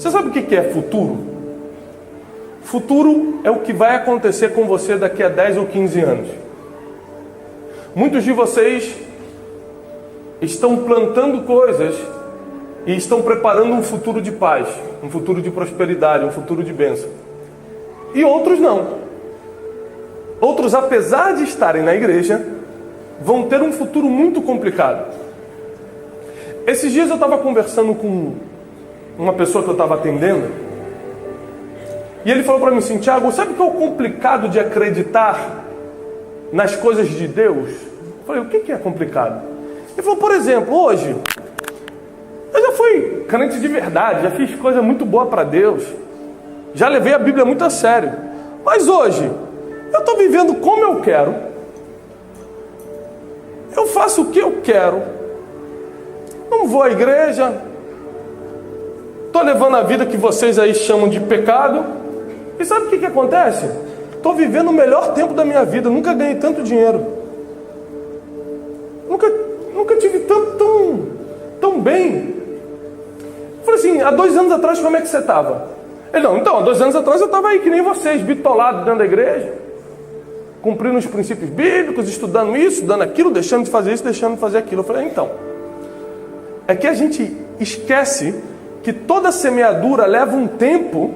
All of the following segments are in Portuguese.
Você sabe o que é futuro? Futuro é o que vai acontecer com você daqui a 10 ou 15 anos. Muitos de vocês estão plantando coisas e estão preparando um futuro de paz, um futuro de prosperidade, um futuro de bênção. E outros não. Outros, apesar de estarem na igreja, vão ter um futuro muito complicado. Esses dias eu estava conversando com uma pessoa que eu estava atendendo, e ele falou para mim assim: Tiago, sabe o que é o complicado de acreditar nas coisas de Deus? Eu falei: o que é complicado? Ele falou: por exemplo, hoje eu já fui crente de verdade, já fiz coisa muito boa para Deus, já levei a Bíblia muito a sério, mas hoje eu estou vivendo como eu quero, eu faço o que eu quero, não vou à igreja, estou levando a vida que vocês aí chamam de pecado. E sabe o que acontece? Estou vivendo o melhor tempo da minha vida, nunca ganhei tanto dinheiro, nunca tive tão bem. Eu falei assim: há 2 anos atrás como é que você estava? Ele: não, então, há 2 anos atrás eu estava aí que nem vocês, bitolado dentro da igreja, cumprindo os princípios bíblicos, estudando isso, estudando aquilo, deixando de fazer isso, deixando de fazer aquilo. Eu falei: então, é que a gente esquece que toda semeadura leva um tempo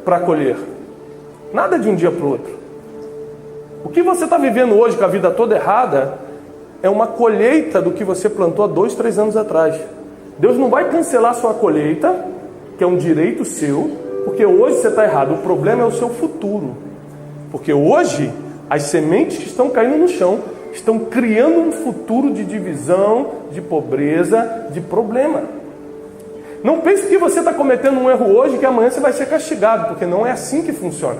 para colher. Nada de um dia para o outro. O que você está vivendo hoje com a vida toda errada é uma colheita do que você plantou há 2, 3 anos atrás. Deus não vai cancelar sua colheita, que é um direito seu, porque hoje você está errado. O problema é o seu futuro. Porque hoje as sementes que estão caindo no chão estão criando um futuro de divisão, de pobreza, de problema. Não pense que você está cometendo um erro hoje que amanhã você vai ser castigado, porque não é assim que funciona.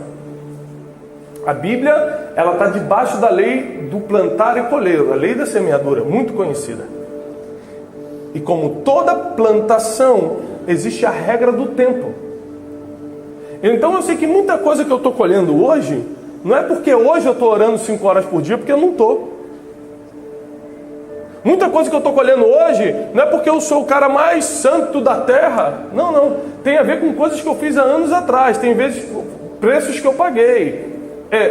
A Bíblia, ela está debaixo da lei do plantar e colher, a lei da semeadura, muito conhecida. E como toda plantação, existe a regra do tempo. Então eu sei que muita coisa que eu estou colhendo hoje, não é porque hoje eu estou orando 5 horas por dia, porque eu não estou. Muita coisa que eu estou colhendo hoje, não é porque eu sou o cara mais santo da terra. Não. Tem a ver com coisas que eu fiz há anos atrás. Tem vezes, preços que eu paguei.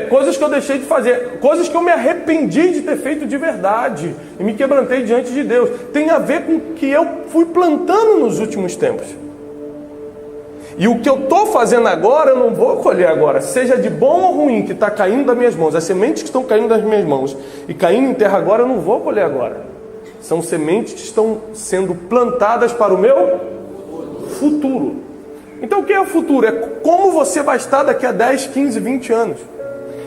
Coisas que eu deixei de fazer. Coisas que eu me arrependi de ter feito de verdade. E me quebrantei diante de Deus. Tem a ver com o que eu fui plantando nos últimos tempos. E o que eu estou fazendo agora, eu não vou colher agora. Seja de bom ou ruim, que está caindo das minhas mãos. As sementes que estão caindo das minhas mãos e caindo em terra agora, eu não vou colher agora. São sementes que estão sendo plantadas para o meu futuro. Então o que é o futuro? É como você vai estar daqui a 10, 15, 20 anos.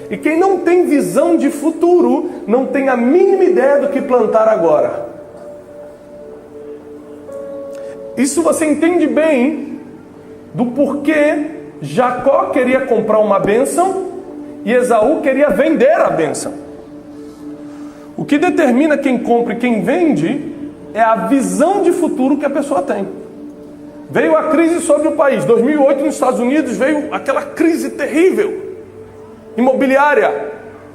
E quem não tem visão de futuro, não tem a mínima ideia do que plantar agora. Isso você entende bem do porquê Jacó queria comprar uma bênção e Esaú queria vender a bênção. O que determina quem compra e quem vende é a visão de futuro que a pessoa tem. Veio a crise sobre o país. 2008 nos Estados Unidos veio aquela crise terrível, imobiliária.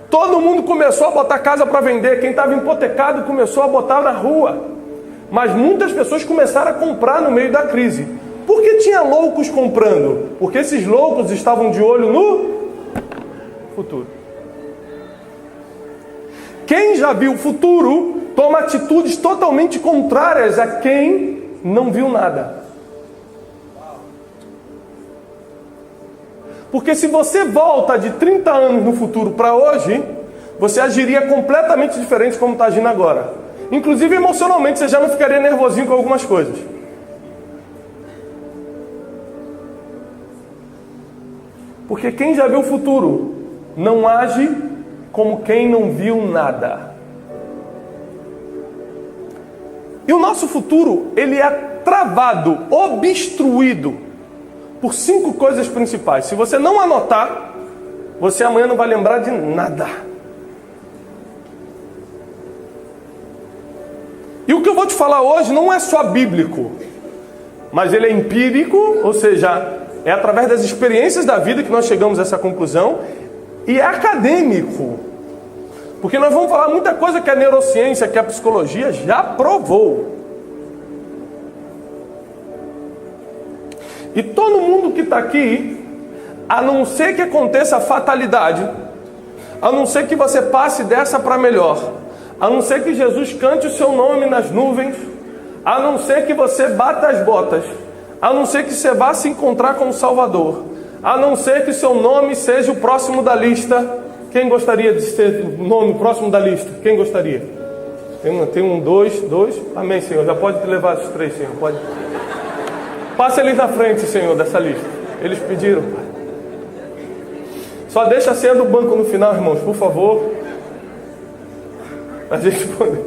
Todo mundo começou a botar casa para vender. Quem estava hipotecado começou a botar na rua. Mas muitas pessoas começaram a comprar no meio da crise. Por que tinha loucos comprando? Porque esses loucos estavam de olho no futuro. Quem já viu o futuro toma atitudes totalmente contrárias a quem não viu nada. Porque se você volta de 30 anos no futuro para hoje, você agiria completamente diferente como está agindo agora. Inclusive emocionalmente, você já não ficaria nervosinho com algumas coisas. Porque quem já viu o futuro não age como quem não viu nada. E o nosso futuro, ele é travado, obstruído por 5 coisas principais. Se você não anotar, você amanhã não vai lembrar de nada. E o que eu vou te falar hoje não é só bíblico, mas ele é empírico, ou seja, é através das experiências da vida que nós chegamos a essa conclusão, e é acadêmico. Porque nós vamos falar muita coisa que a neurociência, que a psicologia já provou. E todo mundo que está aqui, a não ser que aconteça a fatalidade, a não ser que você passe dessa para melhor, a não ser que Jesus cante o seu nome nas nuvens, a não ser que você bata as botas, a não ser que você vá se encontrar com o Salvador, a não ser que seu nome seja o próximo da lista. Quem gostaria de ser o nome próximo da lista? Quem gostaria? Tem um, dois. Amém, Senhor. Já pode levar os 3, Senhor. Pode. Passe eles na frente, Senhor, dessa lista. Eles pediram, Pai. Só deixa a senha do banco no final, irmãos, por favor. A gente poder.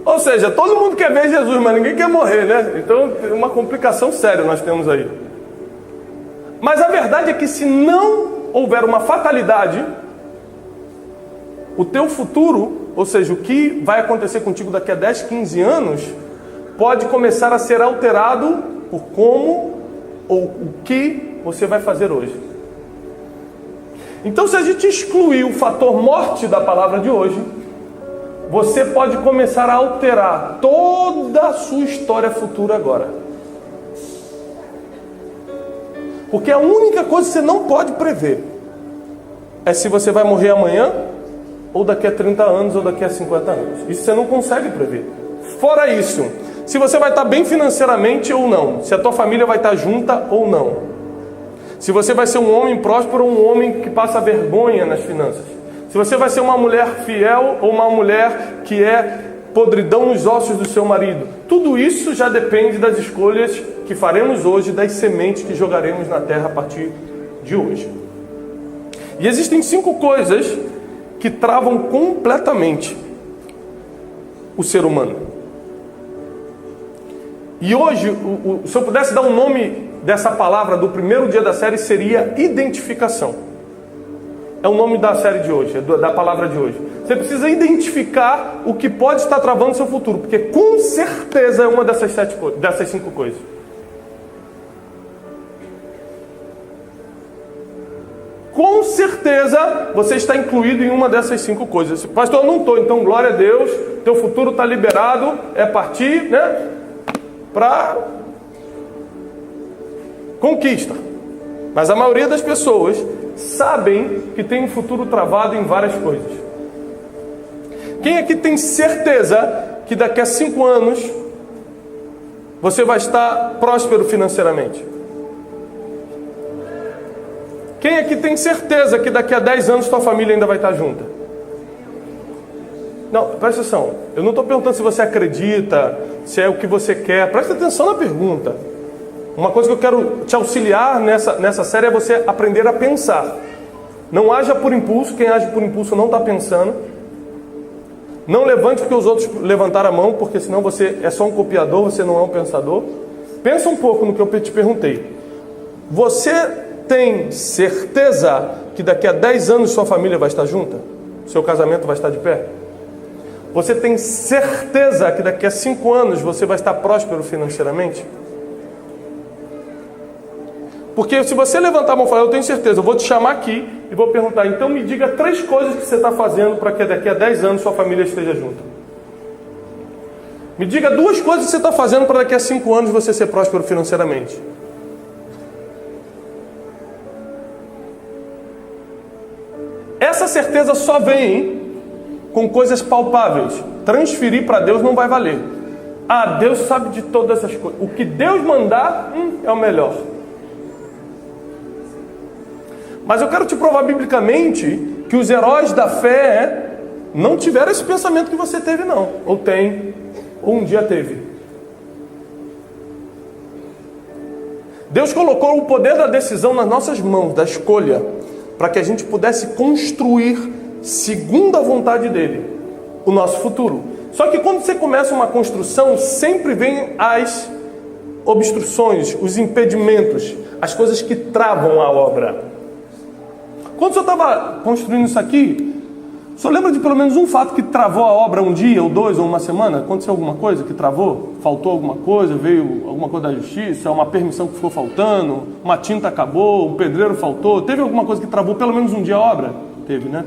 Ou seja, todo mundo quer ver Jesus, mas ninguém quer morrer, né? Então, é uma complicação séria nós temos aí. Mas a verdade é que se não houver uma fatalidade, o teu futuro, ou seja, o que vai acontecer contigo daqui a 10, 15 anos, pode começar a ser alterado por como ou o que você vai fazer hoje. Então, se a gente excluir o fator morte da palavra de hoje, você pode começar a alterar toda a sua história futura agora. Porque a única coisa que você não pode prever é se você vai morrer amanhã, ou daqui a 30 anos, ou daqui a 50 anos. Isso você não consegue prever. Fora isso, se você vai estar bem financeiramente ou não, se a tua família vai estar junta ou não, se você vai ser um homem próspero ou um homem que passa vergonha nas finanças, se você vai ser uma mulher fiel ou uma mulher que é podridão nos ossos do seu marido, tudo isso já depende das escolhas que faremos hoje, das sementes que jogaremos na terra a partir de hoje. E existem 5 coisas que travam completamente o ser humano. E hoje, se eu pudesse dar um nome dessa palavra do primeiro dia da série, seria identificação. É o nome da série de hoje, da palavra de hoje. Você precisa identificar o que pode estar travando o seu futuro, porque com certeza é uma dessas 5 coisas. Com certeza você está incluído em uma dessas 5 coisas. Pastor, eu não estou, então glória a Deus, teu futuro está liberado, é partir, né, para conquista. Mas a maioria das pessoas sabem que tem um futuro travado em várias coisas. Quem aqui tem certeza que daqui a 5 anos você vai estar próspero financeiramente? Quem aqui tem certeza que daqui a 10 anos tua família ainda vai estar junta? Não, presta atenção. Eu não estou perguntando se você acredita, se é o que você quer. Presta atenção na pergunta. Uma coisa que eu quero te auxiliar nessa série é você aprender a pensar. Não haja por impulso. Quem age por impulso não está pensando. Não levante porque os outros levantaram a mão, porque senão você é só um copiador, você não é um pensador. Pensa um pouco no que eu te perguntei. Você tem certeza que daqui a 10 anos sua família vai estar junta? Seu casamento vai estar de pé? Você tem certeza que daqui a 5 anos você vai estar próspero financeiramente? Porque se você levantar a mão e falar, eu tenho certeza, eu vou te chamar aqui e vou perguntar, então me diga 3 coisas que você está fazendo para que daqui a 10 anos sua família esteja junta. Me diga 2 coisas que você está fazendo para daqui a 5 anos você ser próspero financeiramente. Essa certeza só vem com coisas palpáveis. Transferir para Deus não vai valer. Ah, Deus sabe de todas essas coisas. O que Deus mandar é o melhor. Mas eu quero te provar biblicamente que os heróis da fé não tiveram esse pensamento que você teve, não. Ou tem, ou um dia teve. Deus colocou o poder da decisão nas nossas mãos, da escolha, para que a gente pudesse construir, segundo a vontade dele, o nosso futuro. Só que quando você começa uma construção, sempre vem as obstruções, os impedimentos, as coisas que travam a obra. Quando o senhor estava construindo isso aqui, o senhor lembra de pelo menos um fato que travou a obra um dia, ou 2, ou uma semana? Aconteceu alguma coisa que travou? Faltou alguma coisa? Veio alguma coisa da justiça? Uma permissão que ficou faltando? Uma tinta acabou? Um pedreiro faltou? Teve alguma coisa que travou pelo menos um dia a obra? Teve, né?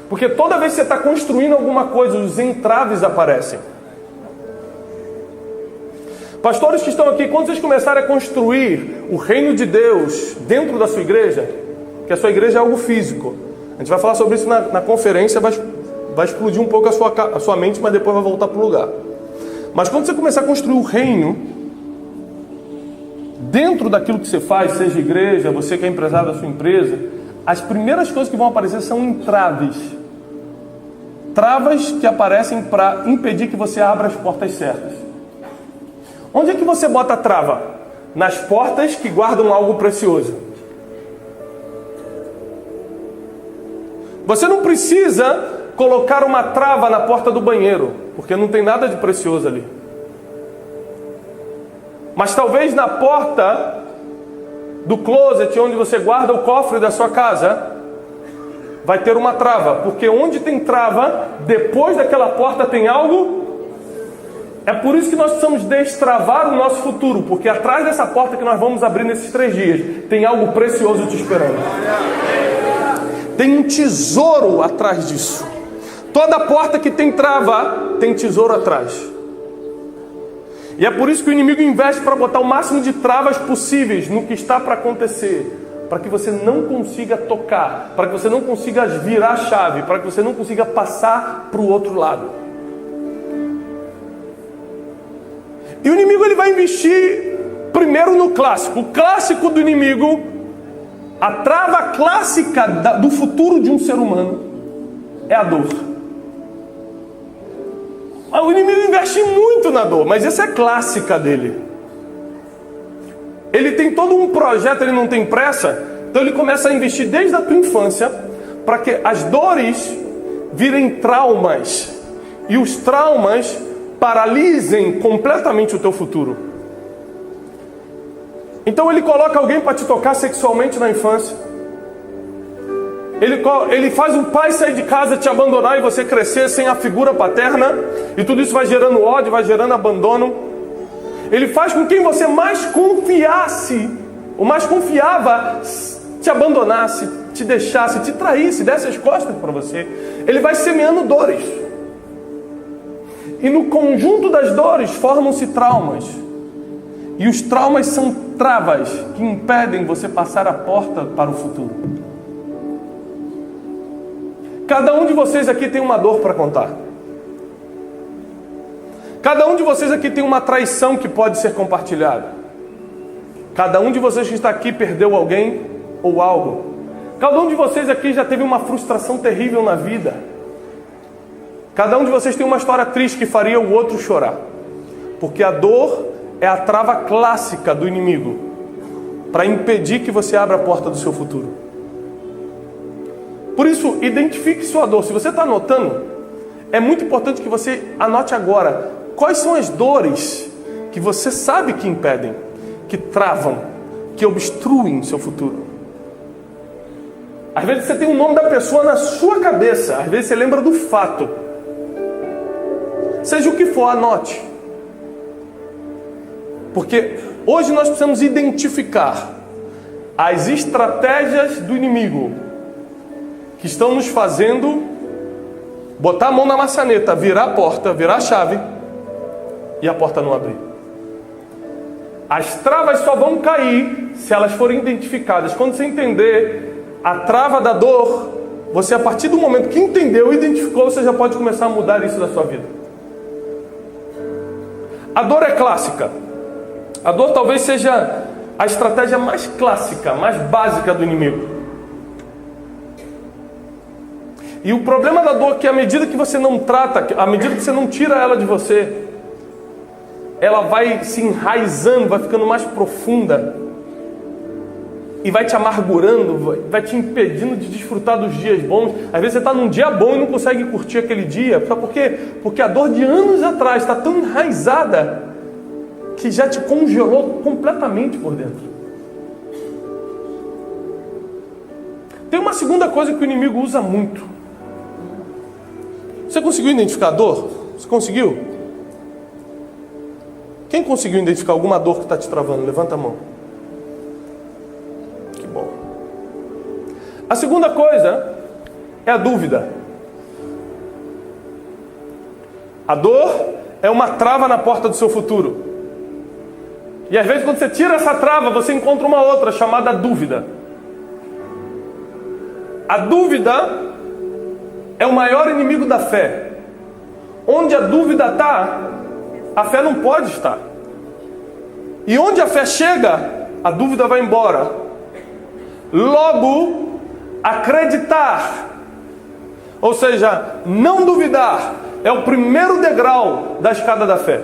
Porque toda vez que você está construindo alguma coisa, os entraves aparecem. Pastores que estão aqui, quando vocês começarem a construir o reino de Deus dentro da sua igreja, que a sua igreja é algo físico, a gente vai falar sobre isso na conferência, vai explodir um pouco a sua mente, mas depois vai voltar para o lugar. Mas quando você começar a construir o reino dentro daquilo que você faz, seja igreja, você que é empresário da sua empresa, as primeiras coisas que vão aparecer são entraves. Travas que aparecem para impedir que você abra as portas certas. Onde é que você bota a trava? Nas portas que guardam algo precioso. Você não precisa colocar uma trava na porta do banheiro, porque não tem nada de precioso ali. Mas talvez na porta do closet, onde você guarda o cofre da sua casa, vai ter uma trava, porque onde tem trava, depois daquela porta tem algo. É por isso que nós precisamos destravar o nosso futuro, porque atrás dessa porta que nós vamos abrir nesses 3 dias, tem algo precioso te esperando. Tem um tesouro atrás disso. Toda porta que tem trava, tem tesouro atrás. E é por isso que o inimigo investe para botar o máximo de travas possíveis no que está para acontecer, para que você não consiga tocar, para que você não consiga virar a chave, para que você não consiga passar para o outro lado. E o inimigo ele vai investir primeiro no clássico. O clássico do inimigo, a trava clássica do futuro de um ser humano é a dor. O inimigo investe muito na dor, mas essa é a clássica dele. Ele tem todo um projeto, ele não tem pressa, então ele começa a investir desde a tua infância para que as dores virem traumas e os traumas paralisem completamente o teu futuro. Então ele coloca alguém para te tocar sexualmente na infância. Ele faz um pai sair de casa, te abandonar e você crescer sem a figura paterna. E tudo isso vai gerando ódio, vai gerando abandono. Ele faz com que quem você mais confiasse, o mais confiava, te abandonasse, te deixasse, te traísse, desse as costas para você. Ele vai semeando dores. E no conjunto das dores formam-se traumas. E os traumas são travas que impedem você passar a porta para o futuro. Cada um de vocês aqui tem uma dor para contar. Cada um de vocês aqui tem uma traição que pode ser compartilhada. Cada um de vocês que está aqui perdeu alguém ou algo. Cada um de vocês aqui já teve uma frustração terrível na vida. Cada um de vocês tem uma história triste que faria o outro chorar. Porque a dor é a trava clássica do inimigo para impedir que você abra a porta do seu futuro. Por isso, identifique sua dor. Se você está anotando, é muito importante que você anote agora quais são as dores que você sabe que impedem, que travam, que obstruem seu futuro. Às vezes você tem o nome da pessoa na sua cabeça, às vezes você lembra do fato. Seja o que for, anote. Porque hoje nós precisamos identificar as estratégias do inimigo que estão nos fazendo botar a mão na maçaneta, virar a porta, virar a chave e a porta não abrir. As travas só vão cair se elas forem identificadas. Quando você entender a trava da dor, você, a partir do momento que entendeu, identificou, você já pode começar a mudar isso da sua vida. A dor é clássica. A dor talvez seja a estratégia mais clássica, mais básica do inimigo. E o problema da dor é que à medida que você não trata, à medida que você não tira ela de você, ela vai se enraizando, vai ficando mais profunda e vai te amargurando, vai te impedindo de desfrutar dos dias bons. Às vezes você está num dia bom e não consegue curtir aquele dia. Sabe por quê? Porque a dor de anos atrás está tão enraizada que já te congelou completamente por dentro. Tem uma segunda coisa que o inimigo usa muito. Você conseguiu identificar a dor? Você conseguiu? Quem conseguiu identificar alguma dor que está te travando? Levanta a mão. Que bom. A segunda coisa é a dúvida. A dor é uma trava na porta do seu futuro. E às vezes quando você tira essa trava, você encontra uma outra chamada dúvida. A dúvida é o maior inimigo da fé. Onde a dúvida está, a fé não pode estar. E onde a fé chega, a dúvida vai embora. Logo, acreditar, ou seja, não duvidar, é o primeiro degrau da escada da fé.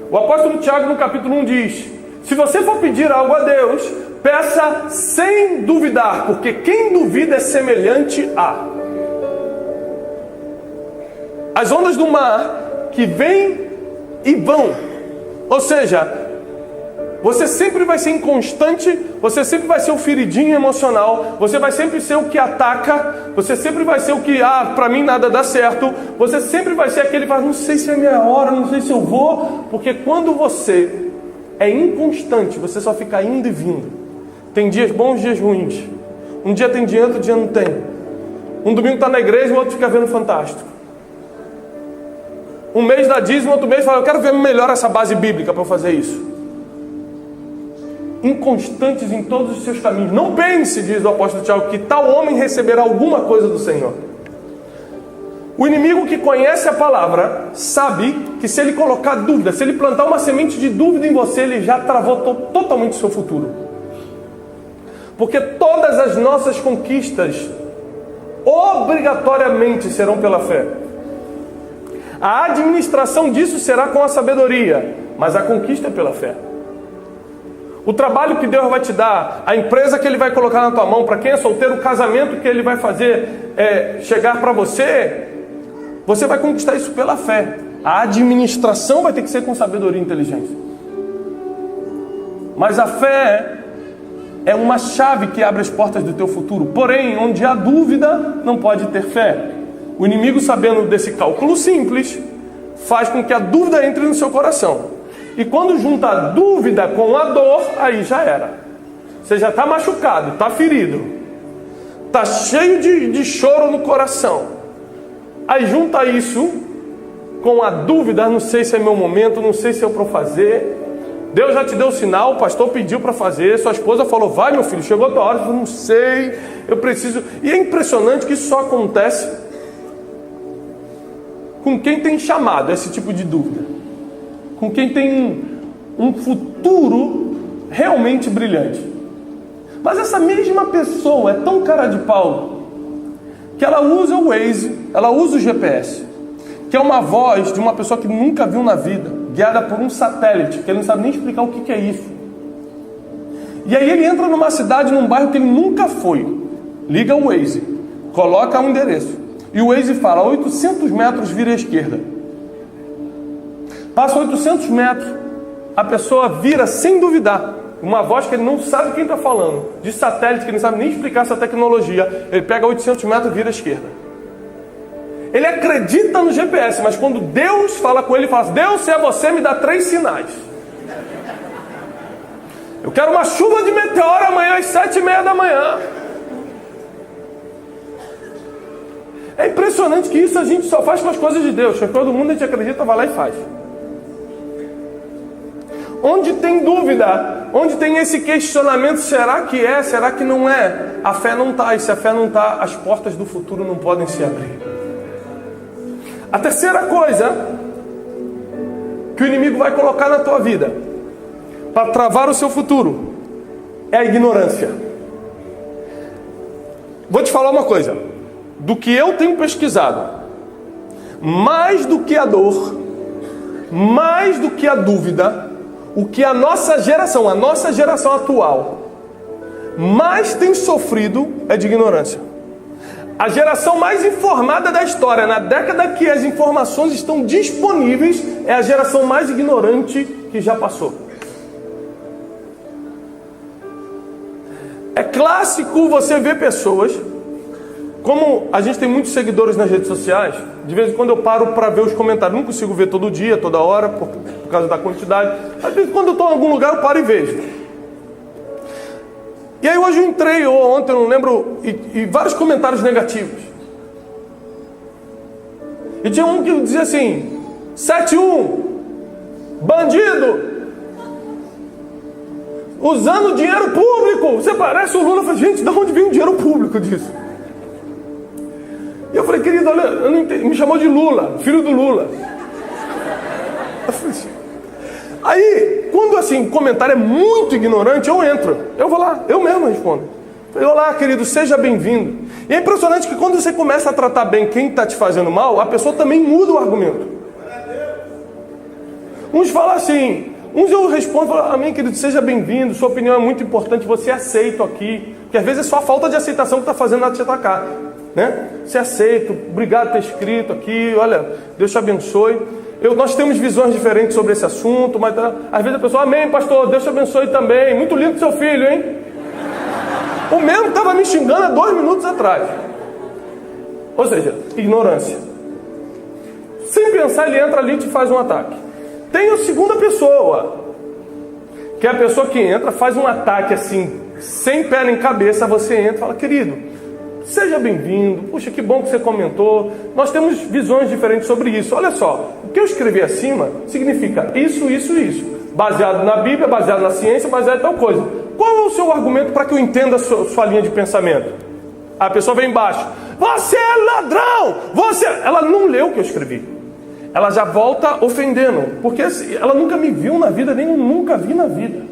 O apóstolo Tiago, no capítulo 1, diz: se você for pedir algo a Deus, peça sem duvidar, porque quem duvida é semelhante a as ondas do mar que vêm e vão. Ou seja, você sempre vai ser inconstante, você sempre vai ser o feridinho emocional, você vai sempre ser o que ataca, você sempre vai ser o que, pra mim nada dá certo, você sempre vai ser aquele que fala, não sei se é minha hora, não sei se eu vou, porque quando você é inconstante, você só fica indo e vindo. Tem dias bons, dias ruins. Um dia tem dinheiro, outro dia não tem. Um domingo está na igreja, o outro fica vendo Fantástico. Um mês dá dízimo, outro mês fala, eu quero ver melhor essa base bíblica para eu fazer isso. Inconstantes em todos os seus caminhos. Não pense, diz o apóstolo Tiago, que tal homem receberá alguma coisa do Senhor. O inimigo que conhece a palavra sabe que se ele colocar dúvida, se ele plantar uma semente de dúvida em você, ele já travou totalmente o seu futuro. Porque todas as nossas conquistas obrigatoriamente serão pela fé. A administração disso será com a sabedoria, mas a conquista é pela fé. O trabalho que Deus vai te dar, a empresa que Ele vai colocar na tua mão, para quem é solteiro, o casamento que Ele vai fazer chegar para você, você vai conquistar isso pela fé. A administração vai ter que ser com sabedoria e inteligência. Mas a fé é uma chave que abre as portas do teu futuro. Porém, onde há dúvida, não pode ter fé. O inimigo, sabendo desse cálculo simples, faz com que a dúvida entre no seu coração. E quando junta a dúvida com a dor, aí já era. Você já está machucado, está ferido, está cheio de choro no coração. Aí junta isso com a dúvida, não sei se é meu momento, não sei se é para fazer. Deus já te deu o sinal, o pastor pediu para fazer, sua esposa falou, vai meu filho, chegou a tua hora, eu não sei, eu preciso. E é impressionante que isso só acontece com quem tem chamado, esse tipo de dúvida. Com quem tem um futuro realmente brilhante. Mas essa mesma pessoa é tão cara de pau que ela usa o Waze, ela usa o GPS, que é uma voz de uma pessoa que nunca viu na vida, guiada por um satélite, que ele não sabe nem explicar o que é isso. E aí ele entra numa cidade, num bairro que ele nunca foi, liga o Waze, coloca o endereço, e o Waze fala, 800 metros vira à esquerda. Passa 800 metros, a pessoa vira sem duvidar. Uma voz que ele não sabe quem está falando, de satélite, que ele não sabe nem explicar essa tecnologia. Ele pega 800 metros e vira à esquerda. Ele acredita no GPS, mas quando Deus fala com ele, ele fala, Deus, se é você, me dá 3 sinais. Eu quero uma chuva de meteoro amanhã às 7h30 da manhã. É impressionante que isso a gente só faz com as coisas de Deus. Todo mundo a gente acredita, vai lá e faz. Onde tem dúvida, onde tem esse questionamento, será que é, será que não é? A fé não está, e se a fé não está, as portas do futuro não podem se abrir. A terceira coisa que o inimigo vai colocar na tua vida para travar o seu futuro é a ignorância. Vou te falar uma coisa, do que eu tenho pesquisado, mais do que a dor, mais do que a dúvida, o que a nossa geração atual mais tem sofrido é de ignorância. A geração mais informada da história, na década que as informações estão disponíveis, é a geração mais ignorante que já passou. É clássico você ver pessoas, como a gente tem muitos seguidores nas redes sociais, de vez em quando eu paro para ver os comentários. Não consigo ver todo dia, toda hora, por causa da quantidade. Às vezes quando eu estou em algum lugar eu paro e vejo. E aí hoje eu entrei, ou ontem, eu não lembro, e vários comentários negativos. E tinha um que dizia assim, 7-1, bandido, usando dinheiro público. Você parece o Lula. Eu falei, gente, de onde vem o dinheiro público disso? E eu falei, querido, olha, eu não entendi. Me chamou de Lula, filho do Lula. Eu falei assim. Aí, quando assim, o comentário é muito ignorante, eu entro. Eu vou lá, eu mesmo respondo. Eu falei, olá, querido, seja bem-vindo. E é impressionante que quando você começa a tratar bem quem está te fazendo mal, a pessoa também muda o argumento. Uns falam assim, uns eu respondo, falo, amém, querido, seja bem-vindo, sua opinião é muito importante, você é aceito aqui. Porque às vezes é só a falta de aceitação que está fazendo ela te atacar. Né? Você é aceito, obrigado por ter escrito aqui, olha, Deus te abençoe. Nós temos visões diferentes sobre esse assunto, mas às vezes a pessoa, amém, pastor, Deus te abençoe também. Muito lindo seu filho, hein? O mesmo estava me xingando há 2 minutos atrás. Ou seja, ignorância. Sem pensar, ele entra ali e te faz um ataque. Tem a segunda pessoa, que é a pessoa que entra, faz um ataque assim, sem pé nem cabeça. Você entra e fala, querido, seja bem-vindo, puxa, que bom que você comentou. Nós temos visões diferentes sobre isso. Olha só, o que eu escrevi acima significa isso, isso, isso. Baseado na Bíblia, baseado na ciência, baseado em tal coisa. Qual é o seu argumento para que eu entenda a sua linha de pensamento? A pessoa vem embaixo. Você é ladrão! Ela não leu o que eu escrevi. Ela já volta ofendendo. Porque ela nunca me viu na vida, nem eu nunca vi na vida.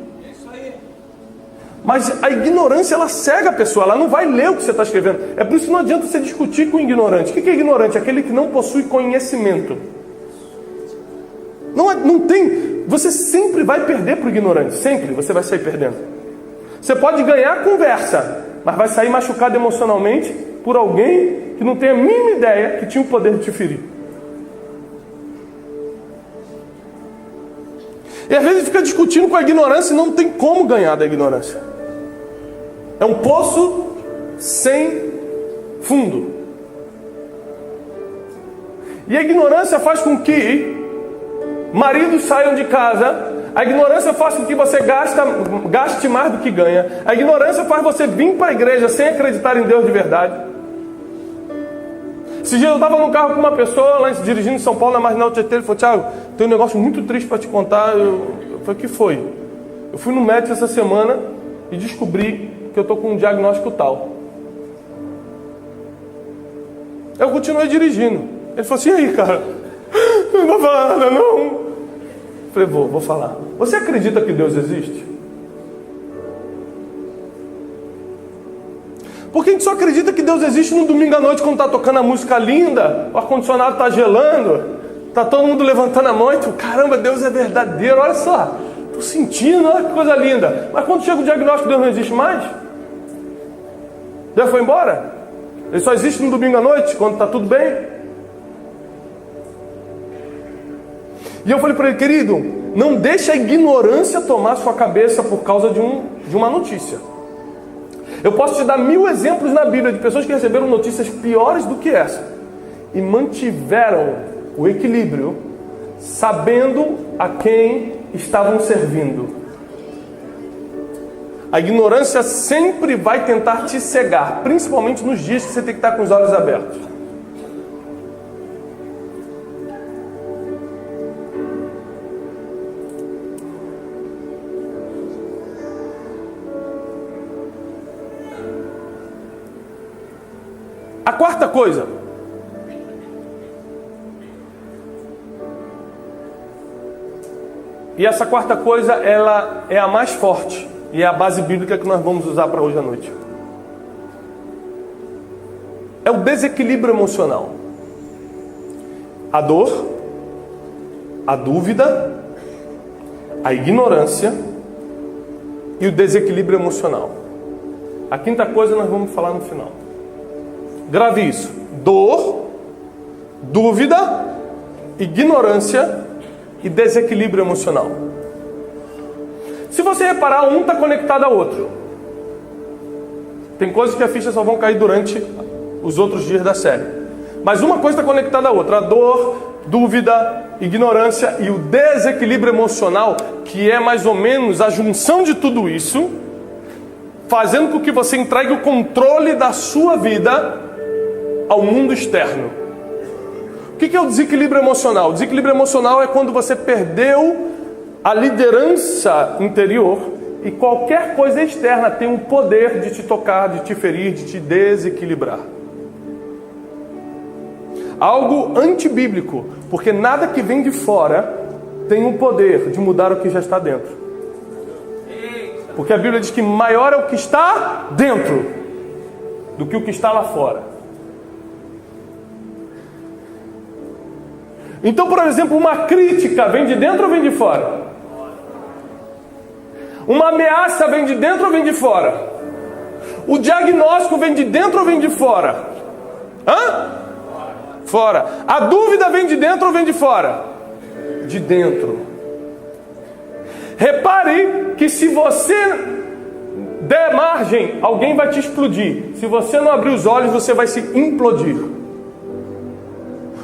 Mas a ignorância, ela cega a pessoa, ela não vai ler o que você está escrevendo. É por isso que não adianta você discutir com o ignorante. O que é ignorante? Aquele que não possui conhecimento. Não tem. Você sempre vai perder para o ignorante. Sempre você vai sair perdendo. Você pode ganhar a conversa, mas vai sair machucado emocionalmente por alguém que não tem a mínima ideia que tinha o poder de te ferir. E às vezes fica discutindo com a ignorância e não tem como ganhar da ignorância. É um poço sem fundo. E a ignorância faz com que maridos saiam de casa. A ignorância faz com que você gaste mais do que ganha. A ignorância faz você vir para a igreja sem acreditar em Deus de verdade. Esse dia eu estava no carro com uma pessoa lá dirigindo em São Paulo, na Marginal Tietê. Ele falou, Thiago, tem um negócio muito triste para te contar. Eu falei, o que foi? Eu fui no médico essa semana e descobri que eu estou com um diagnóstico tal. Eu continuei dirigindo. Ele falou assim, e aí, cara? Não vou falar nada, não. Eu falei, vou falar. Você acredita que Deus existe? Porque a gente só acredita que Deus existe no domingo à noite, quando está tocando a música linda, o ar-condicionado está gelando, está todo mundo levantando a mão e tu, caramba, Deus é verdadeiro, olha só, estou sentindo, olha que coisa linda. Mas quando chega o diagnóstico, Deus não existe mais? Deus foi embora? Ele só existe no domingo à noite, quando está tudo bem? E eu falei para ele, querido, não deixe a ignorância tomar sua cabeça por causa de uma notícia. Eu posso te dar 1000 exemplos na Bíblia de pessoas que receberam notícias piores do que essa e mantiveram o equilíbrio, sabendo a quem estavam servindo. A ignorância sempre vai tentar te cegar, principalmente nos dias que você tem que estar com os olhos abertos. A quarta coisa, e essa quarta coisa, ela é a mais forte e é a base bíblica que nós vamos usar para hoje à noite. É o desequilíbrio emocional. A dor, a dúvida, a ignorância e o desequilíbrio emocional. A quinta coisa nós vamos falar no final. Grave isso. Dor, dúvida, ignorância e desequilíbrio emocional. Se você reparar, um está conectado ao outro. Tem coisas que a ficha só vão cair durante os outros dias da série. Mas uma coisa está conectada à outra. A dor, dúvida, ignorância e o desequilíbrio emocional, que é mais ou menos a junção de tudo isso, fazendo com que você entregue o controle da sua vida ao mundo externo. O que é o desequilíbrio emocional? O desequilíbrio emocional é quando você perdeu a liderança interior e qualquer coisa externa tem o poder de te tocar, de te ferir, de te desequilibrar. Algo antibíblico, porque nada que vem de fora tem o poder de mudar o que já está dentro. Porque a Bíblia diz que maior é o que está dentro do que o que está lá fora. Então, por exemplo, uma crítica vem de dentro ou vem de fora? Uma ameaça vem de dentro ou vem de fora? O diagnóstico vem de dentro ou vem de fora? Fora. A dúvida vem de dentro ou vem de fora? De dentro. Repare que se você der margem, alguém vai te explodir. Se você não abrir os olhos, você vai se implodir.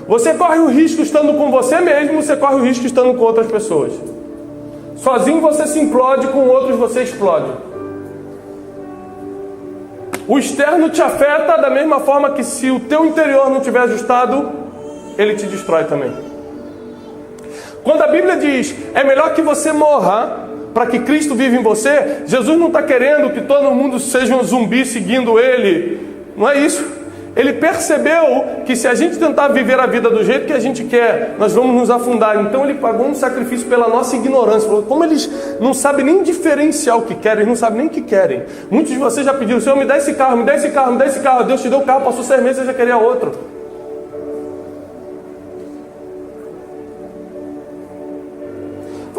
Você corre o risco estando com você mesmo, você corre o risco estando com outras pessoas. Sozinho você se implode, com outros você explode. O externo te afeta da mesma forma que se o teu interior não estiver ajustado, ele te destrói também. Quando a Bíblia diz, é melhor que você morra para que Cristo viva em você, Jesus não está querendo que todo mundo seja um zumbi seguindo Ele. Não é isso. Ele percebeu que se a gente tentar viver a vida do jeito que a gente quer, nós vamos nos afundar. Então Ele pagou um sacrifício pela nossa ignorância. Como eles não sabem nem diferenciar o que querem, eles não sabem nem o que querem. Muitos de vocês já pediram, Senhor, me dá esse carro, me dá esse carro, me dá esse carro. Deus te deu o carro, passou 6 meses, você já queria outro.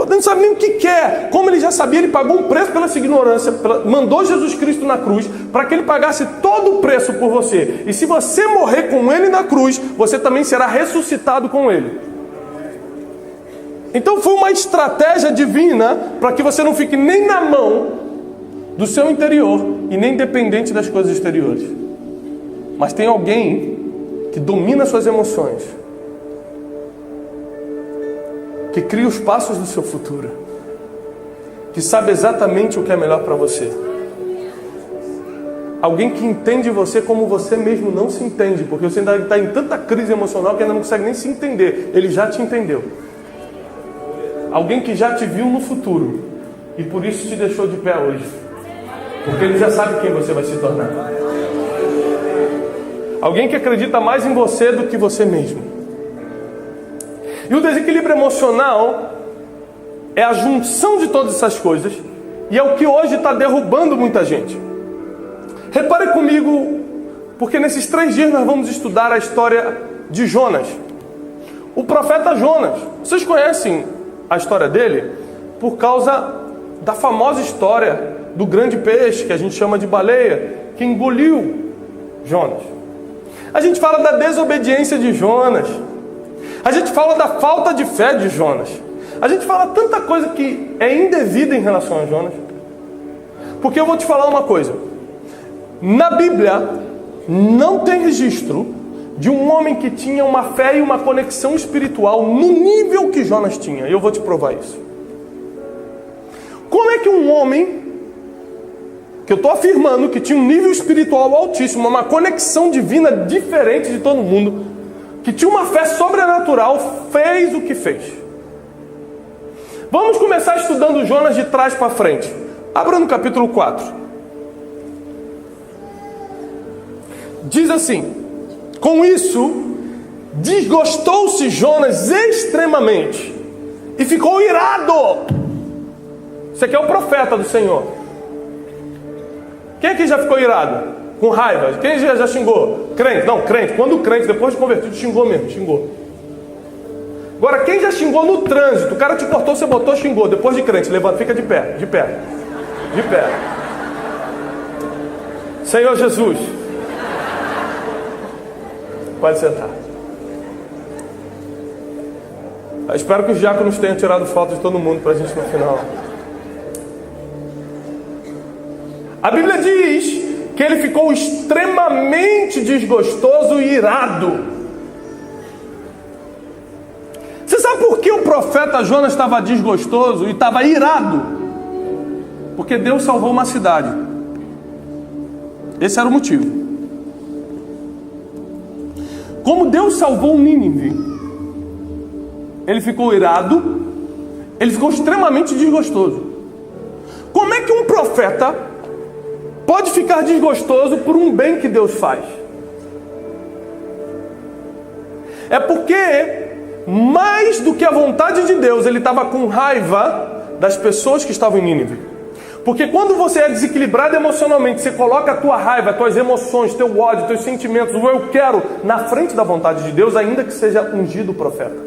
Não sabe nem o que quer. Como ele já sabia, ele pagou um preço pela sua ignorância, mandou Jesus Cristo na cruz para que ele pagasse todo o preço por você. E se você morrer com ele na cruz, você também será ressuscitado com ele. Então foi uma estratégia divina para que você não fique nem na mão do seu interior e nem dependente das coisas exteriores. Mas tem alguém que domina suas emoções, que cria os passos do seu futuro, que sabe exatamente o que é melhor para você. Alguém que entende você como você mesmo não se entende, porque você ainda está em tanta crise emocional que ainda não consegue nem se entender. Ele já te entendeu. Alguém que já te viu no futuro e por isso te deixou de pé hoje, porque ele já sabe quem você vai se tornar. Alguém que acredita mais em você do que você mesmo. E o desequilíbrio emocional é a junção de todas essas coisas e é o que hoje está derrubando muita gente. Repare comigo, porque nesses 3 dias nós vamos estudar a história de Jonas. O profeta Jonas. Vocês conhecem a história dele por causa da famosa história do grande peixe, que a gente chama de baleia, que engoliu Jonas. A gente fala da desobediência de Jonas. A gente fala da falta de fé de Jonas. A gente fala tanta coisa que é indevida em relação a Jonas. Porque eu vou te falar uma coisa. Na Bíblia, não tem registro de um homem que tinha uma fé e uma conexão espiritual no nível que Jonas tinha. E eu vou te provar isso. Como é que um homem, que eu estou afirmando que tinha um nível espiritual altíssimo, uma conexão divina diferente de todo mundo, que tinha uma fé sobrenatural, fez o que fez? Vamos começar estudando Jonas de trás para frente. Abra no capítulo 4. Diz assim: com isso, desgostou-se Jonas extremamente e ficou irado. Esse aqui é o profeta do Senhor. Quem aqui já ficou irado? Com raiva? Quem já xingou? Crente? Não, crente. Quando o crente, depois de convertido, xingou mesmo, xingou. Agora, quem já xingou no trânsito? O cara te cortou, você botou, xingou. Depois de crente, levanta, fica de pé, de pé, de pé. Senhor Jesus. Pode sentar. Eu espero que os diáconos tenham tirado foto de todo mundo para a gente no final. A Bíblia diz que ele ficou extremamente desgostoso e irado. Você sabe por que o profeta Jonas estava desgostoso e estava irado? Porque Deus salvou uma cidade. Esse era o motivo. Como Deus salvou Nínive, ele ficou irado Ele ficou extremamente desgostoso. Como é que um profeta pode ficar desgostoso por um bem que Deus faz? É porque, mais do que a vontade de Deus, ele estava com raiva das pessoas que estavam em Nínive. Porque quando você é desequilibrado emocionalmente, você coloca a tua raiva, as tuas emoções, teu ódio, teus sentimentos, o eu quero, na frente da vontade de Deus, ainda que seja ungido o profeta.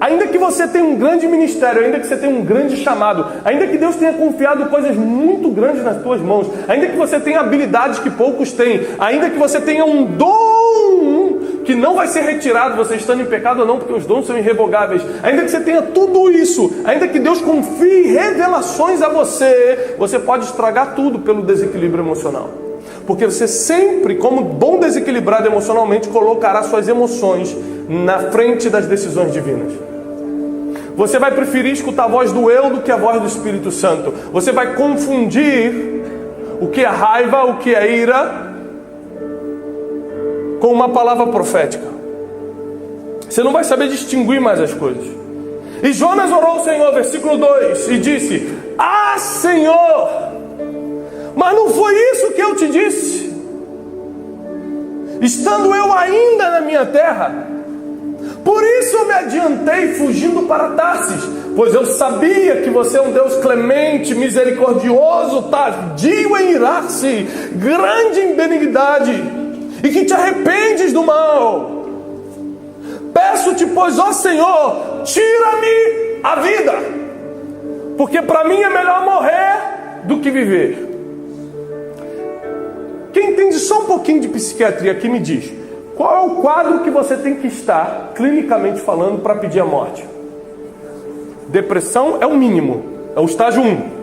Ainda que você tenha um grande ministério, ainda que você tenha um grande chamado, ainda que Deus tenha confiado coisas muito grandes nas tuas mãos, ainda que você tenha habilidades que poucos têm, ainda que você tenha um dom que não vai ser retirado, você estando em pecado ou não, porque os dons são irrevogáveis, ainda que você tenha tudo isso, ainda que Deus confie revelações a você, você pode estragar tudo pelo desequilíbrio emocional. Porque você sempre, como bom desequilibrado emocionalmente, colocará suas emoções na frente das decisões divinas. Você vai preferir escutar a voz do eu do que a voz do Espírito Santo. Você vai confundir o que é raiva, o que é ira, com uma palavra profética. Você não vai saber distinguir mais as coisas. E Jonas orou ao Senhor, versículo 2, e disse: Ah, Senhor, mas não foi isso que eu te disse, estando eu ainda na minha terra. Por isso eu me adiantei fugindo para Tarsis, pois eu sabia que você é um Deus clemente, misericordioso, tardio em irar-se, grande em benignidade, e que te arrependes do mal. Peço-te, pois, ó Senhor, tira-me a vida, porque para mim é melhor morrer do que viver. Quem entende só um pouquinho de psiquiatria aqui me diz: qual é o quadro que você tem que estar, clinicamente falando, para pedir a morte? Depressão é o mínimo, é o estágio 1.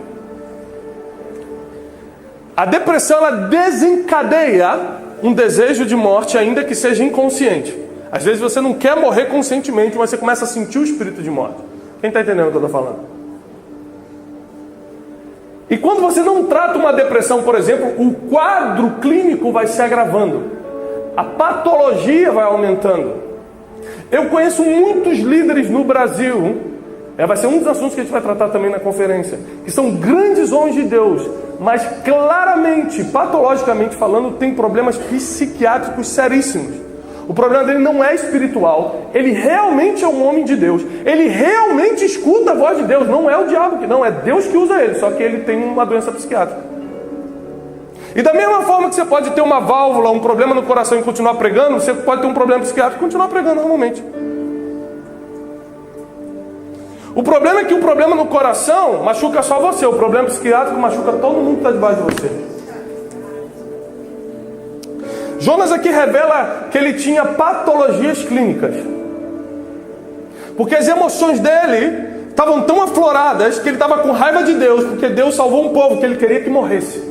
A depressão, ela desencadeia um desejo de morte, ainda que seja inconsciente. Às vezes você não quer morrer conscientemente, mas você começa a sentir o espírito de morte. Quem está entendendo o que eu estou falando? E quando você não trata uma depressão, por exemplo, o quadro clínico vai se agravando. A patologia vai aumentando. Eu conheço muitos líderes no Brasil, vai ser um dos assuntos que a gente vai tratar também na conferência, que são grandes homens de Deus, mas claramente, patologicamente falando, tem problemas psiquiátricos seríssimos. O problema dele não é espiritual, ele realmente é um homem de Deus, ele realmente escuta a voz de Deus, não é o diabo que não, é Deus que usa ele, só que ele tem uma doença psiquiátrica. E da mesma forma que você pode ter uma válvula, um problema no coração e continuar pregando, você pode ter um problema psiquiátrico e continuar pregando normalmente. O problema é que o problema no coração machuca só você, o problema psiquiátrico machuca todo mundo que está debaixo de você. Jonas aqui revela que ele tinha patologias clínicas, porque as emoções dele estavam tão afloradas que ele estava com raiva de Deus, porque Deus salvou um povo que ele queria que morresse.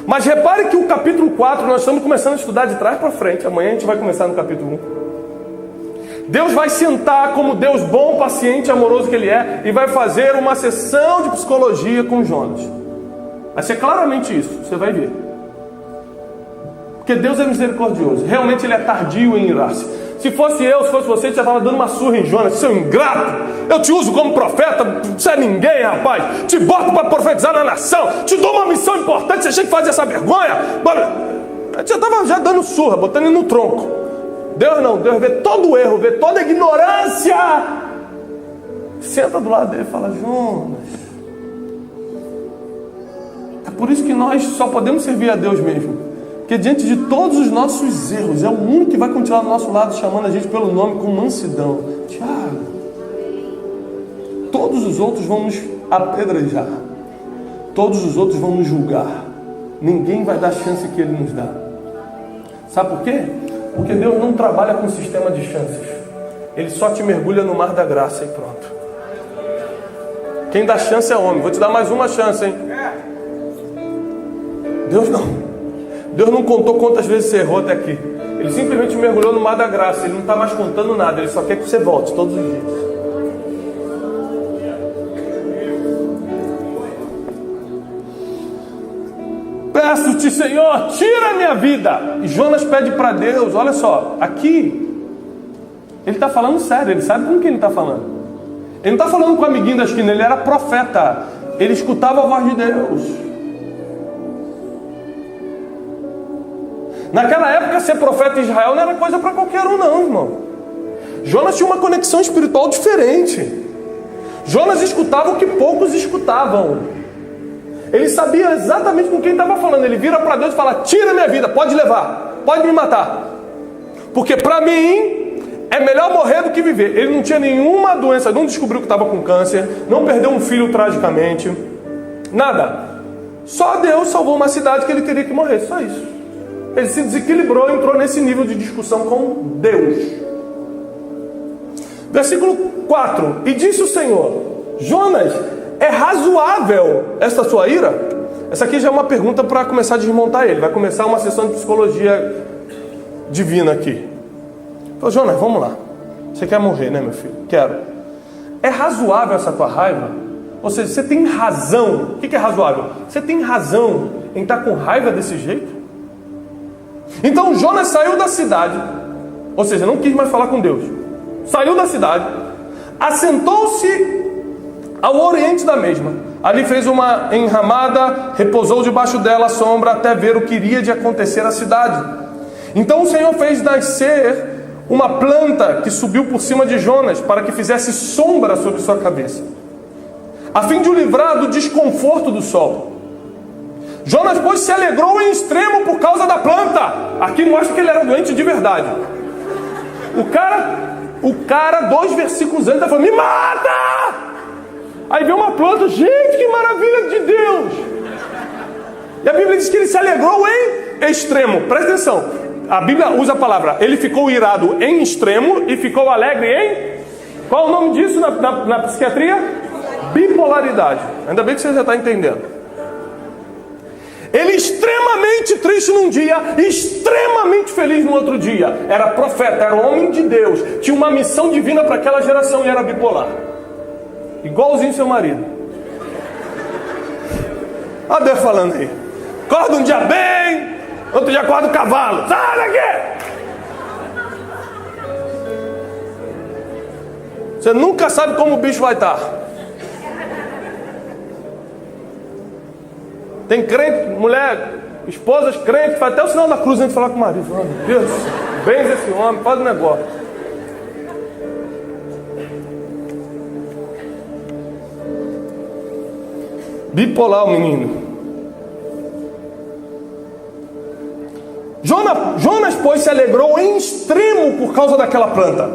Mas repare que o capítulo 4, nós estamos começando a estudar de trás para frente. Amanhã a gente vai começar no capítulo 1. Deus vai sentar como Deus bom, paciente, amoroso que Ele é, e vai fazer uma sessão de psicologia com Jonas. Vai ser claramente isso, você vai ver. Porque Deus é misericordioso. Realmente Ele é tardio em irar-se. Se fosse eu, se fosse você, já estava dando uma surra em Jonas. Seu ingrato, eu te uso como profeta, você é ninguém, rapaz. Te boto para profetizar na nação, te dou uma missão importante, você tinha que fazer essa vergonha. A gente já estava dando surra, botando ele no tronco. Deus não, Deus vê todo o erro, vê toda a ignorância. Senta do lado dele e fala: Jonas, é por isso que nós só podemos servir a Deus mesmo. Porque diante de todos os nossos erros, é o único que vai continuar do nosso lado, chamando a gente pelo nome com mansidão. Tiago, todos os outros vão nos apedrejar, todos os outros vão nos julgar, ninguém vai dar a chance que Ele nos dá. Sabe por quê? Porque Deus não trabalha com sistema de chances. Ele só te mergulha no mar da graça e pronto. Quem dá chance é homem. Vou te dar mais uma chance, hein? Deus não. Deus não contou quantas vezes você errou até aqui. Ele simplesmente mergulhou no mar da graça. Ele não está mais contando nada. Ele só quer que você volte todos os dias. Peço-te, Senhor, tira a minha vida. E Jonas pede para Deus, olha só, aqui ele está falando sério, ele sabe com quem ele está falando. Ele não está falando com o amiguinho da esquina, ele era profeta. Ele escutava a voz de Deus. Naquela época, ser profeta em Israel não era coisa para qualquer um, não, irmão. Jonas tinha uma conexão espiritual diferente. Jonas escutava o que poucos escutavam. Ele sabia exatamente com quem estava falando. Ele vira para Deus e fala: tira minha vida, pode levar, pode me matar. Porque para mim é melhor morrer do que viver. Ele não tinha nenhuma doença, não descobriu que estava com câncer, não perdeu um filho tragicamente, nada. Só Deus salvou uma cidade que ele teria que morrer, só isso. Ele se desequilibrou e entrou nesse nível de discussão com Deus. Versículo 4. E disse o Senhor: Jonas, é razoável esta sua ira? Essa aqui já é uma pergunta para começar a desmontar ele. Vai começar uma sessão de psicologia divina aqui. Falou: Jonas, vamos lá. Você quer morrer, né, meu filho? Quero. É razoável essa tua raiva? Ou seja, você tem razão. O que é razoável? Você tem razão em estar com raiva desse jeito? Então Jonas saiu da cidade, ou seja, não quis mais falar com Deus. Saiu da cidade, assentou-se ao oriente da mesma. Ali fez uma enramada, repousou debaixo dela à sombra, até ver o que iria de acontecer à cidade. Então o Senhor fez nascer uma planta que subiu por cima de Jonas, para que fizesse sombra sobre sua cabeça, a fim de o livrar do desconforto do sol. Jonas, pois, se alegrou em extremo por causa da planta. Aqui mostra que ele era doente de verdade. O cara 2 versículos antes, está falando: me mata! Aí vê uma planta, gente, que maravilha de Deus! E a Bíblia diz que ele se alegrou em extremo. Presta atenção, a Bíblia usa a palavra, ele ficou irado em extremo e ficou alegre em... Qual é o nome disso na psiquiatria? Bipolaridade. Ainda bem que você já está entendendo. Ele extremamente triste num dia, extremamente feliz no outro dia. Era profeta, era homem de Deus, tinha uma missão divina para aquela geração e era bipolar. Igualzinho seu marido. Olha Deus falando aí. Acorda um dia bem, outro dia acorda o cavalo. Sai daqui! Você nunca sabe como o bicho vai estar. Tem crente, mulher, esposas crentes, faz até o sinal da cruz antes de falar com o marido. Oh, meu Deus, benze esse homem, faz um negócio. Bipolar o menino. Jonas, pois, se alegrou em extremo por causa daquela planta.